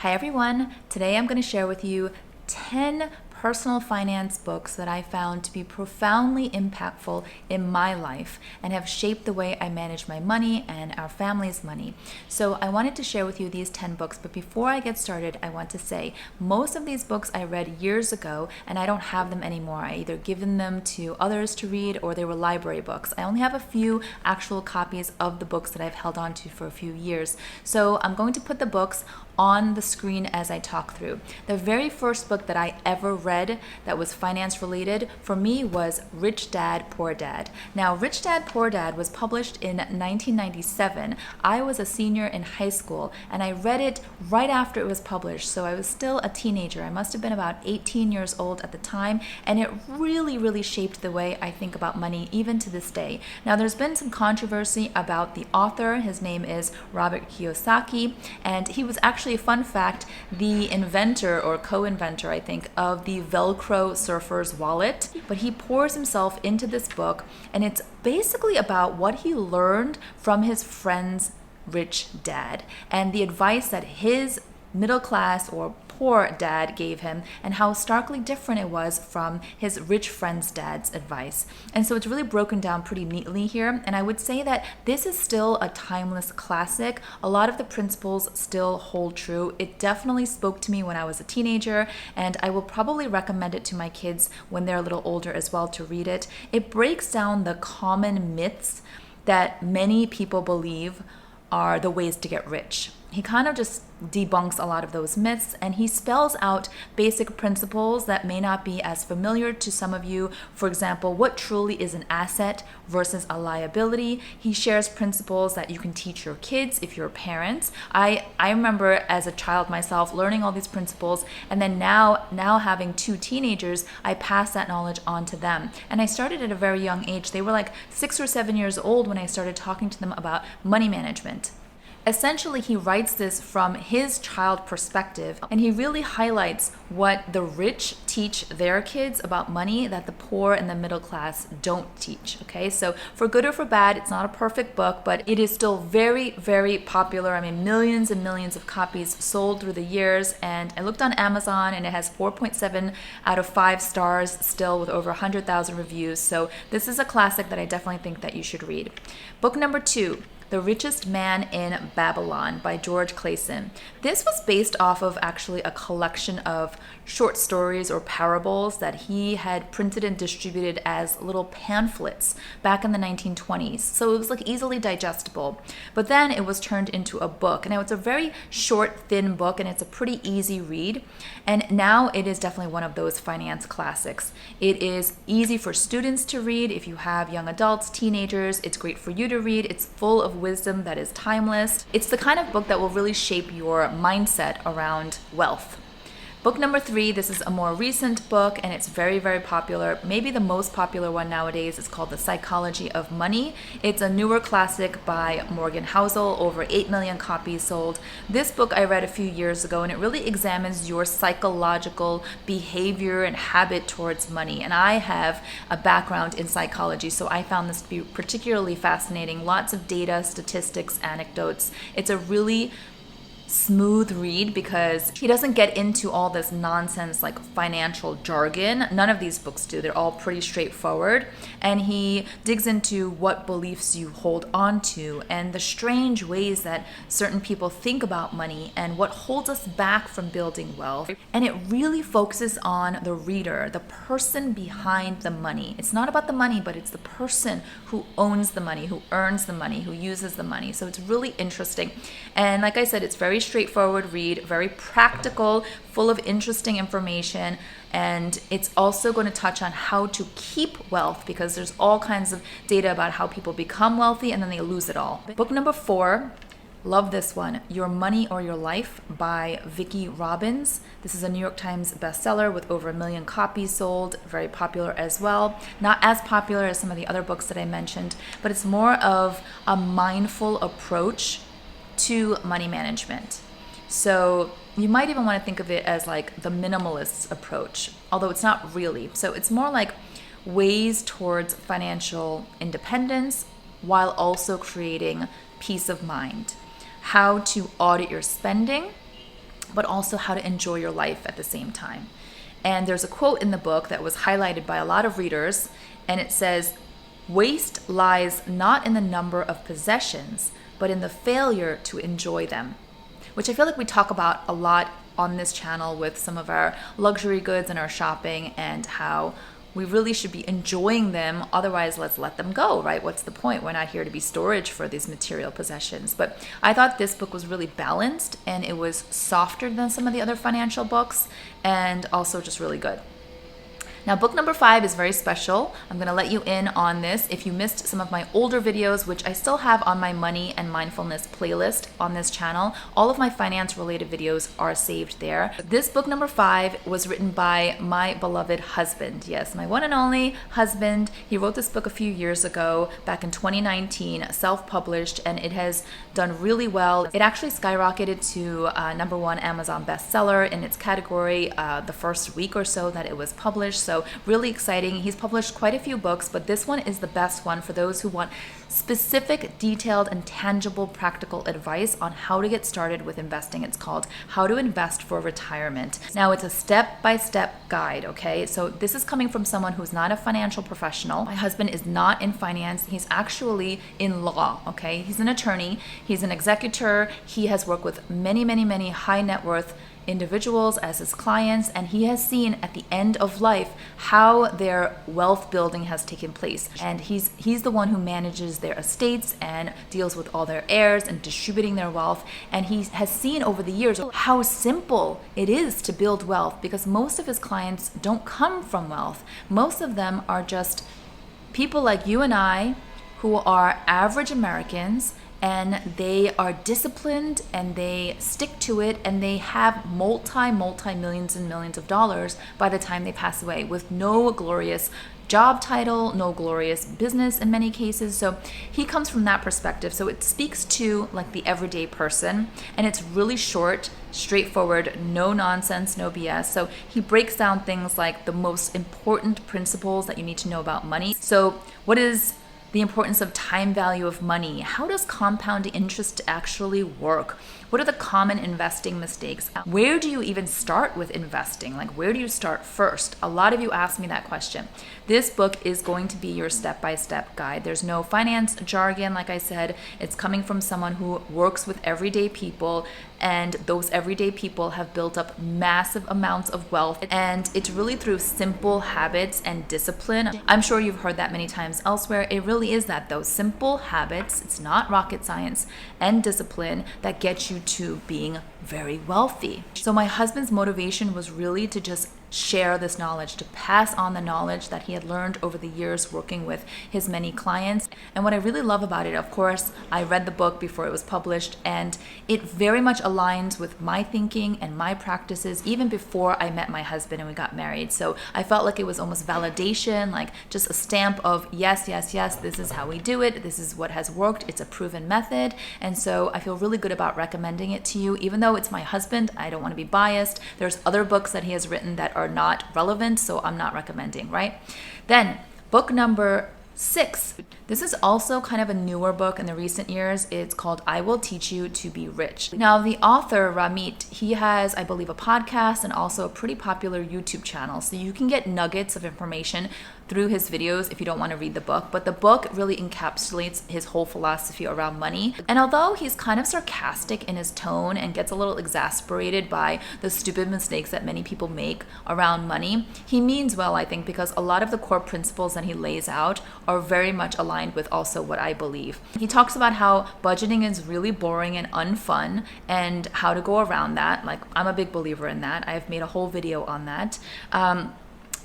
Hi everyone, today I'm going to share with you 10 personal finance books that I found to be profoundly impactful in my life and have shaped the way I manage my money and our family's money. So I wanted to share with you these 10 books, but before I get started, I want to say most of these books I read years ago and I don't have them anymore. I either given them to others to read or they were library books. I only have a few actual copies of the books that I've held on to for a few years. So I'm going to put the books on the screen as I talk through. The very first book that I ever read that was finance related for me was Rich Dad, Poor Dad. Now, Rich Dad, Poor Dad was published in 1997. I was a senior in high school and I read it right after it was published, so I was still a teenager. I must have been about 18 years old at the time, and it really shaped the way I think about money even to this day. Now, there's been some controversy about the author. His name is Robert Kiyosaki, and he was actually, a fun fact, the inventor or co-inventor, I think, of the Velcro surfer's wallet. But he pours himself into this book, and it's basically about what he learned from his friend's rich dad and the advice that his middle class or poor dad gave him, and how starkly different it was from his rich friend's dad's advice. And so it's really broken down pretty neatly here, and I would say that this is still a timeless classic. A lot of the principles still hold true. It definitely spoke to me when I was a teenager, and I will probably recommend it to my kids when they're a little older as well to read it. It breaks down the common myths that many people believe are the ways to get rich. He kind of just debunks a lot of those myths, and he spells out basic principles that may not be as familiar to some of you. For example, what truly is an asset versus a liability. He shares principles that you can teach your kids if you're parents. I remember as a child myself learning all these principles, and then now having two teenagers, I pass that knowledge on to them. And I started at a very young age. They were like 6 or 7 years old when I started talking to them about money management. Essentially, he writes this from his child perspective, and he really highlights what the rich teach their kids about money that the poor and the middle class don't teach. Okay, so for good or for bad, it's not a perfect book, but it is still very popular. I mean, millions and millions of copies sold through the years, and I looked on Amazon and it has 4.7 out of 5 stars still with over 100,000 reviews. So this is a classic that I definitely think that you should read. Book number 2, The Richest Man in Babylon by George Clason. This was based off of actually a collection of short stories or parables that he had printed and distributed as little pamphlets back in the 1920s. So it was like easily digestible. But then it was turned into a book. Now it's a very short, thin book, and it's a pretty easy read. And now it is definitely one of those finance classics. It is easy for students to read. If you have young adults, teenagers, it's great for you to read. It's full of wisdom that is timeless. It's the kind of book that will really shape your mindset around wealth. Book number 3, this is a more recent book, and it's very popular. Maybe the most popular one nowadays is called The Psychology of Money. It's a newer classic by Morgan Housel, over 8 million copies sold. This book I read a few years ago, and it really examines your psychological behavior and habit towards money. And I have a background in psychology, so I found this to be particularly fascinating. Lots of data, statistics, anecdotes. It's a really smooth read because he doesn't get into all this nonsense like financial jargon. None of these books do. They're all pretty straightforward, and he digs into what beliefs you hold on to and the strange ways that certain people think about money and what holds us back from building wealth. And it really focuses on the reader, the person behind the money. It's not about the money, but it's the person who owns the money, who earns the money, who uses the money. So it's really interesting. And like I said, it's very straightforward read, very practical, full of interesting information, and it's also going to touch on how to keep wealth, because there's all kinds of data about how people become wealthy and then they lose it all. Book number 4, love this one, Your Money or Your Life by Vicki Robbins. This is a New York Times bestseller with over 1 million copies sold, very popular as well. Not as popular as some of the other books that I mentioned, but it's more of a mindful approach to money management. So you might even want to think of it as like the minimalist approach, although it's not really. So it's more like ways towards financial independence while also creating peace of mind. How to audit your spending, but also how to enjoy your life at the same time. And there's a quote in the book that was highlighted by a lot of readers, and it says, "Waste lies not in the number of possessions, but in the failure to enjoy them," which I feel like we talk about a lot on this channel with some of our luxury goods and our shopping, and how we really should be enjoying them. Otherwise, let's let them go, right? What's the point? We're not here to be storage for these material possessions. But I thought this book was really balanced, and it was softer than some of the other financial books, and also just really good. Now, book number 5 is very special. I'm going to let you in on this. If you missed some of my older videos, which I still have on my money and mindfulness playlist on this channel, all of my finance related videos are saved there. This book number 5 was written by my beloved husband. Yes, my one and only husband. He wrote this book a few years ago, back in 2019, self-published, and it has done really well. It actually skyrocketed to #1 Amazon bestseller in its category the first week or so that it was published. So really exciting. He's published quite a few books, but this one is the best one for those who want specific, detailed, and tangible practical advice on how to get started with investing. It's called How to Invest for Retirement. Now, it's a step-by-step guide, okay? So this is coming from someone who's not a financial professional. My husband is not in finance. He's actually in law, okay? He's an attorney. He's an executor. He has worked with many, many, many high net worth individuals as his clients, and he has seen at the end of life how their wealth building has taken place. And he's the one who manages their estates and deals with all their heirs and distributing their wealth. And he has seen over the years how simple it is to build wealth, because most of his clients don't come from wealth. Most of them are just people like you and I who are average Americans, and they are disciplined and they stick to it, and they have multi millions and millions of dollars by the time they pass away, with no glorious job title, no glorious business in many cases. So he comes from that perspective. So it speaks to like the everyday person, and it's really short, straightforward, no nonsense, no BS. So he breaks down things like the most important principles that you need to know about money. So what is the importance of time value of money? How does compound interest actually work? What are the common investing mistakes? Where do you even start with investing? Like, where do you start first? A lot of you ask me that question. This book is going to be your step-by-step guide. There's no finance jargon, like I said. It's coming from someone who works with everyday people, and those everyday people have built up massive amounts of wealth. And it's really through simple habits and discipline. I'm sure you've heard that many times elsewhere. It really is that, those simple habits, it's not rocket science, and discipline that get you to being very wealthy. So my husband's motivation was really to just share this knowledge, to pass on the knowledge that he had learned over the years working with his many clients. And what I really love about it, of course, I read the book before it was published, and it very much aligns with my thinking and my practices even before I met my husband and we got married. So I felt like it was almost validation, like just a stamp of yes, yes, yes, this is how we do it. This is what has worked. It's a proven method. And so I feel really good about recommending it to you. Even though it's my husband, I don't want to be biased. There's other books that he has written that are not relevant, so I'm not recommending, right? Then book number 6. This is also kind of a newer book in the recent years. It's called I Will Teach You to Be Rich. Now, the author, Ramit, he has, I believe, a podcast and also a pretty popular YouTube channel. So you can get nuggets of information through his videos if you don't want to read the book. But the book really encapsulates his whole philosophy around money. And although he's kind of sarcastic in his tone and gets a little exasperated by the stupid mistakes that many people make around money, he means well, I think, because a lot of the core principles that he lays out are very much aligned with also what I believe. He talks about how budgeting is really boring and unfun and how to go around that. Like, I'm a big believer in that. I've made a whole video on that.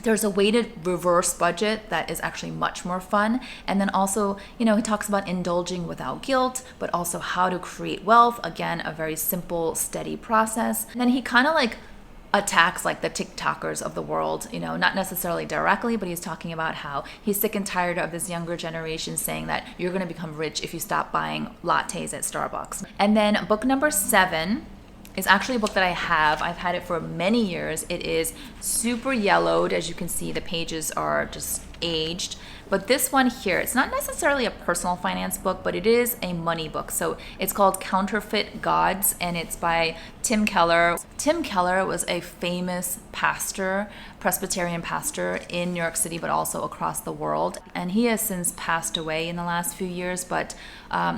There's a way to reverse budget that is actually much more fun. And then also, he talks about indulging without guilt, but also how to create wealth. Again, a very simple, steady process. And then he kind of like attacks like the TikTokers of the world, not necessarily directly, but he's talking about how he's sick and tired of this younger generation saying that you're going to become rich if you stop buying lattes at Starbucks. And then book number 7 is actually a book that I have. I've had it for many years. It is super yellowed. As you can see, the pages are just aged. But this one here, it's not necessarily a personal finance book, but it is a money book. So it's called Counterfeit Gods, and it's by Tim Keller. Tim Keller was a famous pastor, Presbyterian pastor in New York City, but also across the world. And he has since passed away in the last few years, but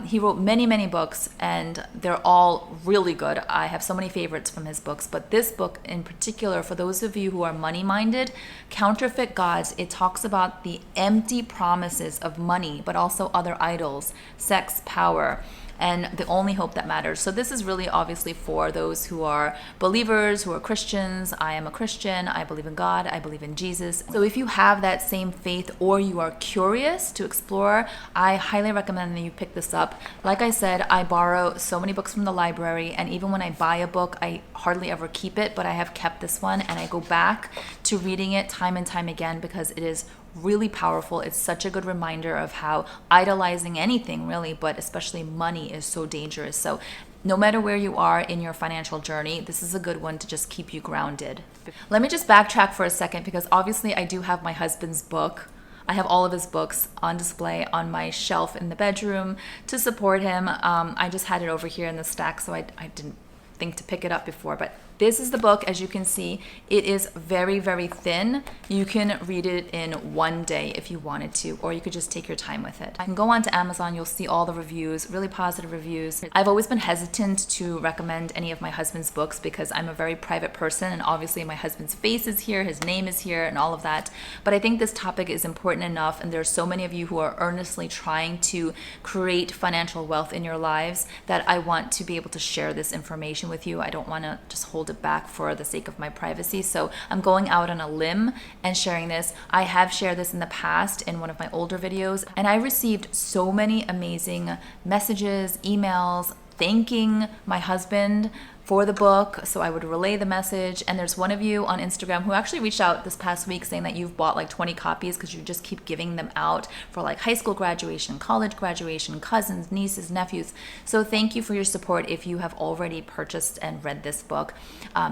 he wrote many, many books, and they're all really good. I have so many favorites from his books, but this book in particular, for those of you who are money-minded, Counterfeit Gods, it talks about the empty promises of money, but also other idols, sex, power, and the only hope that matters. So this is really obviously for those who are believers, who are Christians. I am a Christian. I believe in God. I believe in Jesus. So if you have that same faith or you are curious to explore, I highly recommend that you pick this up. Like I said, I borrow so many books from the library, and even when I buy a book, I hardly ever keep it, but I have kept this one, and I go back to reading it time and time again because it is really powerful. It's such a good reminder of how idolizing anything really, but especially money, is so dangerous. So no matter where you are in your financial journey, this is a good one to just keep you grounded. Let me just backtrack for a second, because obviously I do have my husband's book. I have all of his books on display on my shelf in the bedroom to support him. I just had it over here in the stack, so I didn't think to pick it up before, but this is the book. As you can see, it is very, very thin. You can read it in one day if you wanted to, or you could just take your time with it. I can go on to Amazon. You'll see all the reviews, really positive reviews. I've always been hesitant to recommend any of my husband's books because I'm a very private person, and obviously my husband's face is here, his name is here, and all of that. But I think this topic is important enough, and there's so many of you who are earnestly trying to create financial wealth in your lives that I want to be able to share this information with you. I don't want to just hold it back for the sake of my privacy. So I'm going out on a limb and sharing this. I have shared this in the past in one of my older videos, and I received so many amazing messages, emails, thanking my husband for the book, so I would relay the message. And there's one of you on Instagram who actually reached out this past week saying that you've bought like 20 copies because you just keep giving them out for like high school graduation, college graduation, cousins, nieces, nephews. So thank you for your support. If you have already purchased and read this book,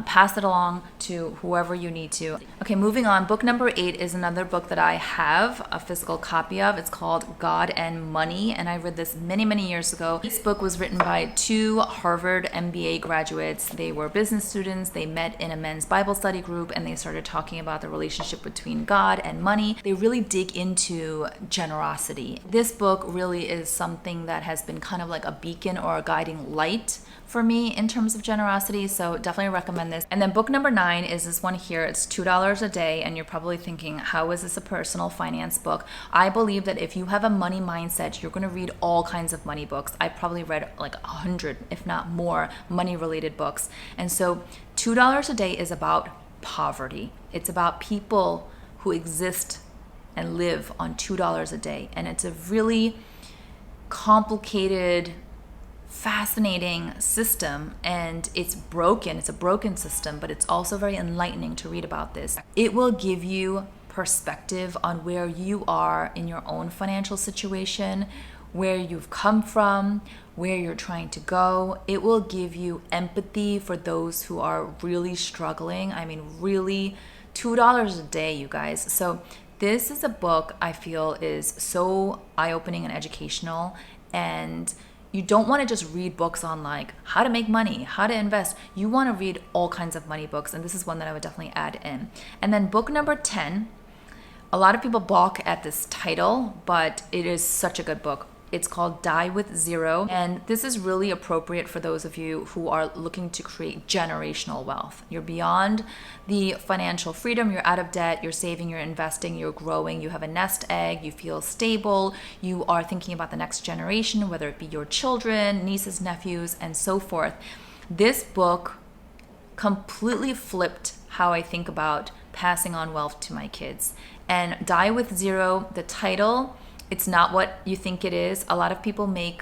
pass it along to whoever you need to. Okay, moving on. Book number 8 is another book that I have a physical copy of. It's called God and Money, and I read this many, many years ago. This book was written by 2 Harvard MBA graduates. They were business students. They met in a men's Bible study group, and they started talking about the relationship between God and money. They really dig into generosity. This book really is something that has been kind of like a beacon or a guiding light for me in terms of generosity, so definitely recommend this. And then book number 9 is this one here. It's $2 a day, and you're probably thinking, how is this a personal finance book? I believe that if you have a money mindset, you're going to read all kinds of money books. I probably read like 100, if not more, money-related books. And so $2 a day is about poverty. It's about people who exist and live on $2 a day, and it's a really complicated, fascinating system, and it's broken. It's a broken system, but it's also very enlightening to read about this. It will give you perspective on where you are in your own financial situation, where you've come from, where you're trying to go. It will give you empathy for those who are really struggling. I mean, really, $2 a day, you guys. So this is a book I feel is so eye-opening and educational, and you don't want to just read books on like how to make money, how to invest. You want to read all kinds of money books, and this is one that I would definitely add in. And then book number 10, a lot of people balk at this title, but it is such a good book. It's called Die with Zero, and this is really appropriate for those of you who are looking to create generational wealth. You're beyond the financial freedom, you're out of debt, you're saving, you're investing, you're growing, you have a nest egg, you feel stable, you are thinking about the next generation, whether it be your children, nieces, nephews, and so forth. This book completely flipped how I think about passing on wealth to my kids. And Die with Zero, the title, it's not what you think it is. A lot of people make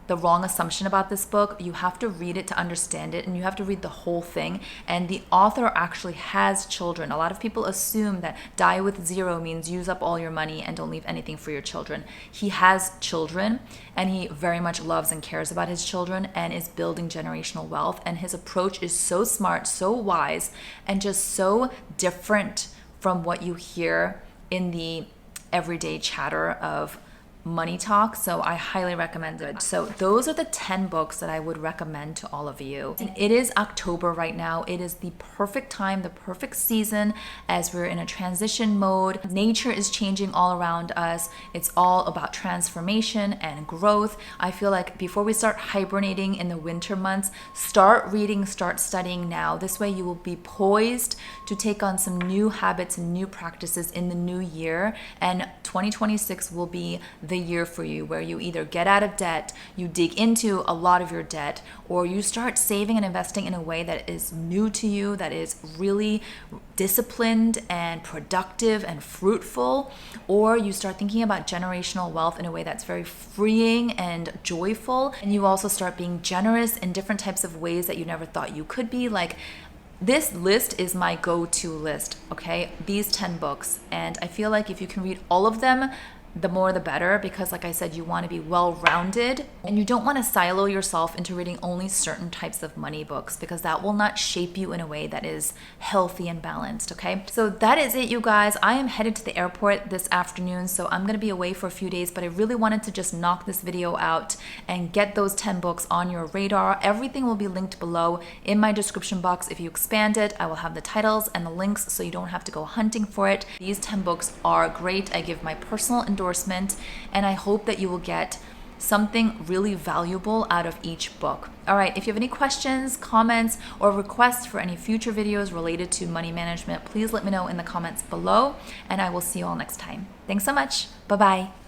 the wrong assumption about this book. You have to read it to understand it, and you have to read the whole thing. And the author actually has children. A lot of people assume that Die with Zero means use up all your money and don't leave anything for your children. He has children, and he very much loves and cares about his children and is building generational wealth. And his approach is so smart, so wise, and just so different from what you hear in the everyday chatter of money talk, so I highly recommend it. So those are the 10 books that I would recommend to all of you. And it is October right now. It is the perfect time, the perfect season, as we're in a transition mode. Nature is changing all around us. It's all about transformation and growth. I feel like before we start hibernating in the winter months, start reading, start studying now. This way you will be poised to take on some new habits and new practices in the new year, and 2026 will be the year for you where you either get out of debt, you dig into a lot of your debt, or you start saving and investing in a way that is new to you, that is really disciplined and productive and fruitful, or you start thinking about generational wealth in a way that's very freeing and joyful, and you also start being generous in different types of ways that you never thought you could be. Like, this list is my go-to list, okay? These 10 books. And I feel like if you can read all of them, the more the better, because like I said, you want to be well-rounded, and you don't want to silo yourself into reading only certain types of money books, because that will not shape you in a way that is healthy and balanced, okay? So that is it, you guys. I am headed to the airport this afternoon, so I'm going to be away for a few days, but I really wanted to just knock this video out and get those 10 books on your radar. Everything will be linked below in my description box. If you expand it, I will have the titles and the links so you don't have to go hunting for it. These 10 books are great. I give my personal endorsement, and I hope that you will get something really valuable out of each book. All right, if you have any questions, comments, or requests for any future videos related to money management, please let me know in the comments below, and I will see you all next time. Thanks so much. Bye-bye.